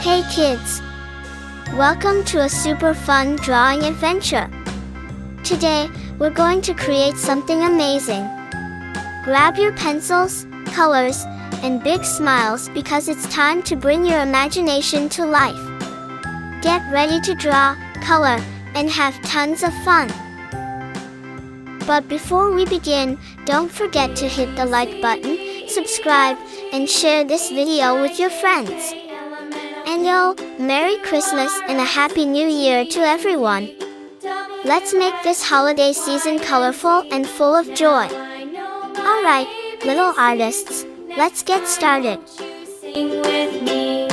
Hey kids! Welcome to a super fun drawing adventure. Today, we're going to create something amazing. Grab your pencils, colors, and big smiles because it's time to bring your imagination to life. Get ready to draw, color, and have tons of fun. But before we begin, don't forget to hit the like button, subscribe, and share this video with your friends. And yo, Merry Christmas and a Happy New Year to everyone. Let's make this holiday season colorful and full of joy. Alright, little artists, let's get started. Sing with me.